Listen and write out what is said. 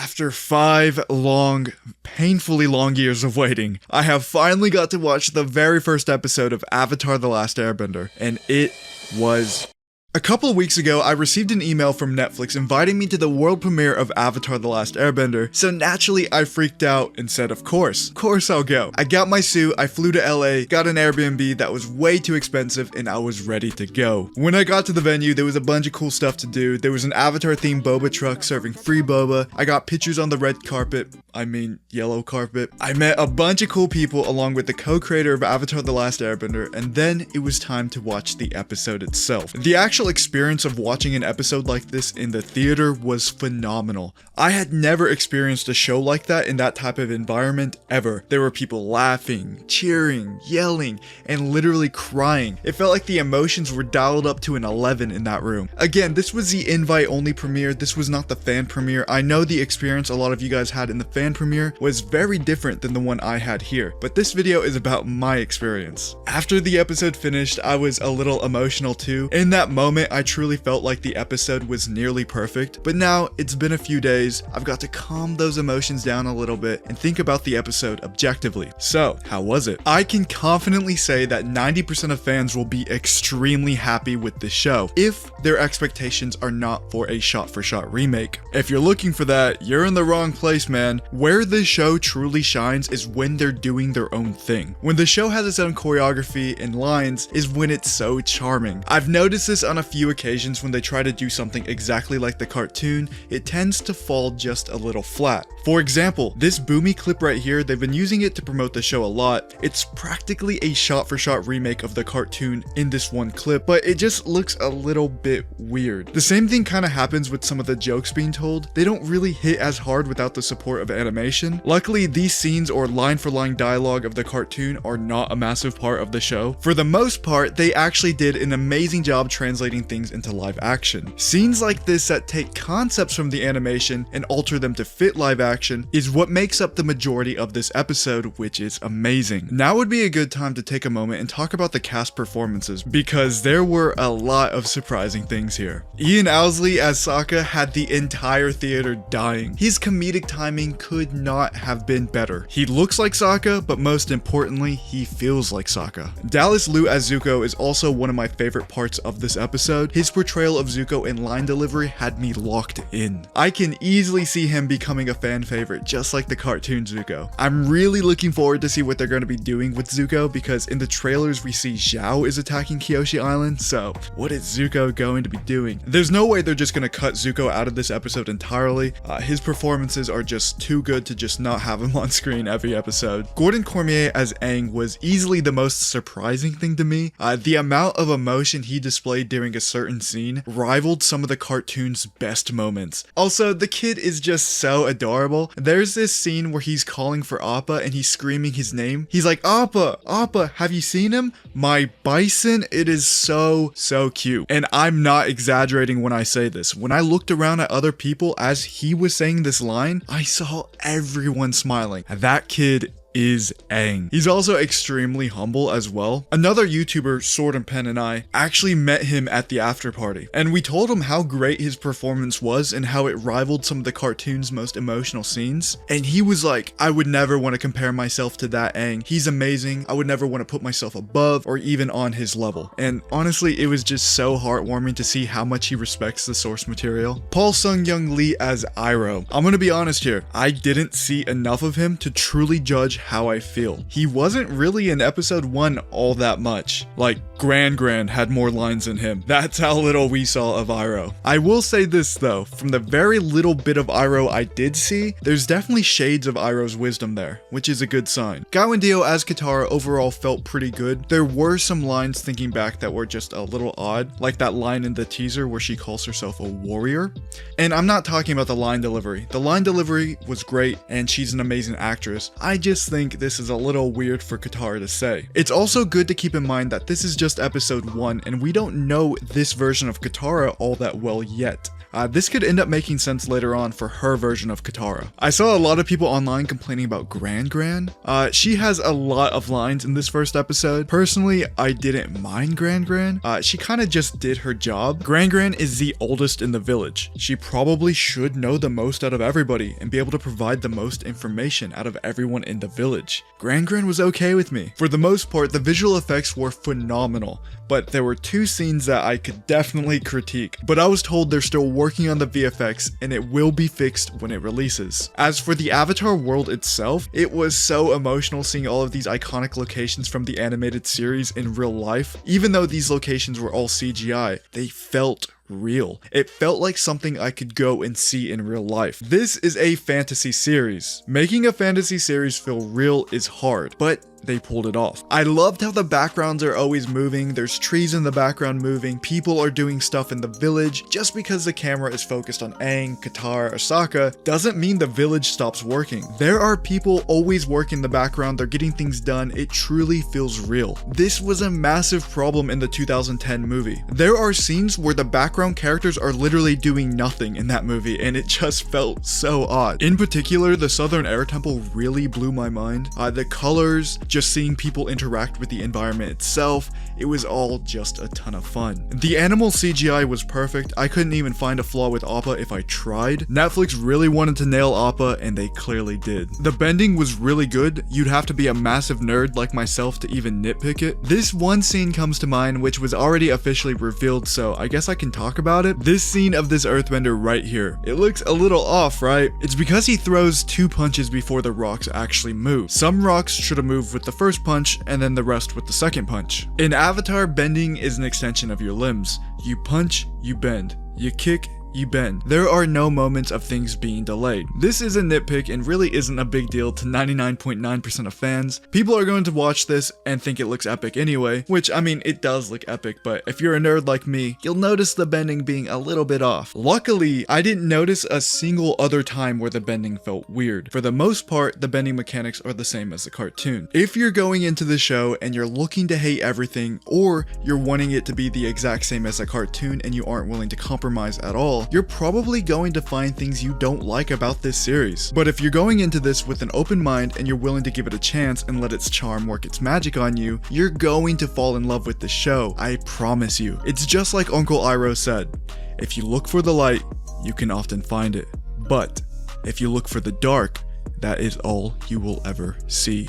After 5 long, painfully long years of waiting, I have finally got to watch the very first episode of Avatar: The Last Airbender, and it was... A couple of weeks ago, I received an email from Netflix inviting me to the world premiere of Avatar: The Last Airbender, so naturally I freaked out and said of course I'll go. I got my suit, I flew to LA, got an Airbnb that was way too expensive, and I was ready to go. When I got to the venue, there was a bunch of cool stuff to do. There was an Avatar themed boba truck serving free boba. I got pictures on the red carpet, yellow carpet. I met a bunch of cool people along with the co-creator of Avatar: The Last Airbender, and then it was time to watch the episode itself. The actual experience of watching an episode like this in the theater was phenomenal. I had never experienced a show like that in that type of environment ever. There were people laughing, cheering, yelling, and literally crying. It felt like the emotions were dialed up to an 11 in that room. Again, this was the invite-only premiere. This was not the fan premiere. I know the experience a lot of you guys had in the fan premiere was very different than the one I had here, but this video is about my experience. After the episode finished, I was a little emotional too. In that moment, I truly felt like the episode was nearly perfect, but now it's been a few days. I've got to calm those emotions down a little bit and think about the episode objectively. So, how was it? I can confidently say that 90% of fans will be extremely happy with this show if their expectations are not for a shot-for-shot remake. If you're looking for that, you're in the wrong place, man. Where this show truly shines is when they're doing their own thing. When the show has its own choreography and lines is when it's so charming. I've noticed this on a few occasions when they try to do something exactly like the cartoon, it tends to fall just a little flat. For example, this Bumi clip right here, they've been using it to promote the show a lot. It's practically a shot-for-shot remake of the cartoon in this one clip, but it just looks a little bit weird. The same thing kind of happens with some of the jokes being told. They don't really hit as hard without the support of animation. Luckily, these scenes or line-for-line dialogue of the cartoon are not a massive part of the show. For the most part, they actually did an amazing job translating things into live action. Scenes like this that take concepts from the animation and alter them to fit live action is what makes up the majority of this episode, which is amazing. Now would be a good time to take a moment and talk about the cast performances, because there were a lot of surprising things here. Ian Owsley as Sokka had the entire theater dying. His comedic timing could not have been better. He looks like Sokka, but most importantly, he feels like Sokka. Dallas Liu as Zuko is also one of my favorite parts of this episode. His portrayal of Zuko in line delivery had me locked in. I can easily see him becoming a fan favorite, just like the cartoon Zuko. I'm really looking forward to see what they're going to be doing with Zuko, because in the trailers we see Zhao is attacking Kyoshi Island, so what is Zuko going to be doing? There's no way they're just going to cut Zuko out of this episode entirely. His performances are just too good to just not have him on screen every episode. Gordon Cormier as Aang was easily the most surprising thing to me. The amount of emotion he displayed during a certain scene rivaled some of the cartoon's best moments. Also, the kid is just so adorable. There's this scene where he's calling for Appa and he's screaming his name. He's like, Appa, Appa, have you seen him? My bison. It is so cute. And I'm not exaggerating when I say this. When I looked around at other people as he was saying this line, I saw everyone smiling. That kid is Aang. He's also extremely humble as well. Another YouTuber, Sword and Pen, and I actually met him at the after party, and we told him how great his performance was and how it rivaled some of the cartoon's most emotional scenes, and he was like, I would never want to compare myself to that Aang. He's amazing. I would never want to put myself above or even on his level. And honestly, it was just so heartwarming to see how much he respects the source material. Paul Sung-Young Lee as Iroh. I'm gonna be honest here, I didn't see enough of him to truly judge how I feel. He wasn't really in episode 1 all that much. Like, Gran had more lines than him. That's how little we saw of Iroh. I will say this though, from the very little bit of Iroh I did see, there's definitely shades of Iroh's wisdom there, which is a good sign. Dio as Qara overall felt pretty good. There were some lines thinking back that were just a little odd, like that line in the teaser where she calls herself a warrior. And I'm not talking about the line delivery. The line delivery was great and she's an amazing actress. I just think this is a little weird for Qara to say. It's also good to keep in mind that this is just episode 1 and we don't know this version of Qara all that well yet. This could end up making sense later on for her version of Qara. I saw a lot of people online complaining about Gran. She has a lot of lines in this first episode. Personally, I didn't mind Gran. She kind of just did her job. Gran is the oldest in the village. She probably should know the most out of everybody and be able to provide the most information out of everyone in the village. Gran was okay with me. For the most part, the visual effects were phenomenal, but there were two scenes that I could definitely critique. But I was told they're still working on the VFX and it will be fixed when it releases. As for the Avatar world itself, it was so emotional seeing all of these iconic locations from the animated series in real life. Even though these locations were all CGI, they felt real. It felt like something I could go and see in real life. This is a fantasy series. Making a fantasy series feel real is hard, but they pulled it off. I loved how the backgrounds are always moving. There's trees in the background moving. People are doing stuff in the village. Just because the camera is focused on Aang, Qara, or Sokka doesn't mean the village stops working. There are people always working in the background. They're getting things done. It truly feels real. This was a massive problem in the 2010 movie. There are scenes where the background characters are literally doing nothing in that movie, and it just felt so odd. In particular, the Southern Air Temple really blew my mind. The colors, just seeing people interact with the environment itself, it was all just a ton of fun. The animal CGI was perfect. I couldn't even find a flaw with Appa if I tried. Netflix really wanted to nail Appa, and they clearly did. The bending was really good. You'd have to be a massive nerd like myself to even nitpick it. This one scene comes to mind, which was already officially revealed, so I guess I can talk about it. This scene of this earthbender right here. It looks a little off, right? It's because he throws 2 punches before the rocks actually move. Some rocks should have moved with the first punch, and then the rest with the second punch. In Avatar, bending is an extension of your limbs. You punch, you bend. You kick, you bend. There are no moments of things being delayed. This is a nitpick and really isn't a big deal to 99.9% of fans. People are going to watch this and think it looks epic anyway, which I mean, it does look epic, but if you're a nerd like me, you'll notice the bending being a little bit off. Luckily, I didn't notice a single other time where the bending felt weird. For the most part, the bending mechanics are the same as the cartoon. If you're going into the show and you're looking to hate everything, or you're wanting it to be the exact same as a cartoon and you aren't willing to compromise at all, you're probably going to find things you don't like about this series. But if you're going into this with an open mind and you're willing to give it a chance and let its charm work its magic on you, you're going to fall in love with the show. I promise you. It's just like Uncle Iroh said, if you look for the light, you can often find it. But if you look for the dark, that is all you will ever see.